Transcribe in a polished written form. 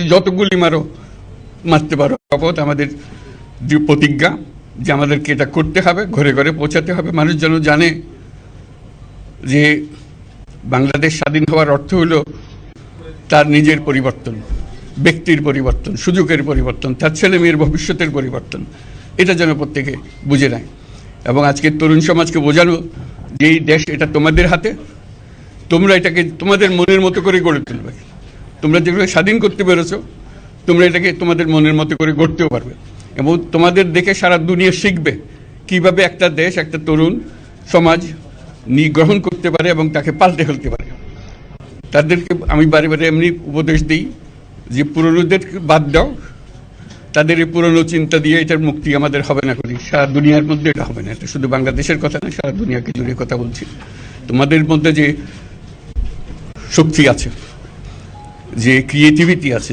যত গুলি মারো, মারতে পারো। শপথ আমাদের যে প্রতিজ্ঞা যে আমাদেরকে এটা করতে হবে, ঘরে ঘরে পৌঁছাতে হবে, মানুষ যেন জানে যে বাংলাদেশ স্বাধীন হওয়ার অর্থ হলো তার নিজের পরিবর্তন, ব্যক্তির পরিবর্তন, সুযোগের পরিবর্তন, তার ছেলে মেয়ের ভবিষ্যতের পরিবর্তন। এটা যেন প্রত্যেকে বুঝে নেয়। এবং আজকের তরুণ সমাজকে বোঝানো যে এই দেশ এটা তোমাদের হাতে, তোমরা এটাকে তোমাদের মনের মতো করে গড়ে তুলবে। তোমরা যেভাবে স্বাধীন করতে পেরেছো, তোমরা এটাকে তোমাদের মনের মতো করে গড়তেও পারবে। এবং তোমাদের দেখে সারা দুনিয়া শিখবে কিভাবে একটা দেশ, একটা তরুণ সমাজ গ্রহণ করতে পারে এবং তাকে পাল্টে ফেলতে পারে। তাদেরকে আমি বারে বারে এমনি উপদেশ দিই যে পুরনোদের বাদ দাও, তাদের এই পুরনো চিন্তা দিয়ে এটার মুক্তি আমাদের হবে না করি। সারা দুনিয়ার মধ্যে এটা হবে না। এটা শুধু বাংলাদেশের কথা না, সারা দুনিয়াকে জুড়ে কথা বলছি। তোমাদের মধ্যে যে শক্তি আছে, যে ক্রিয়েটিভিটি আছে,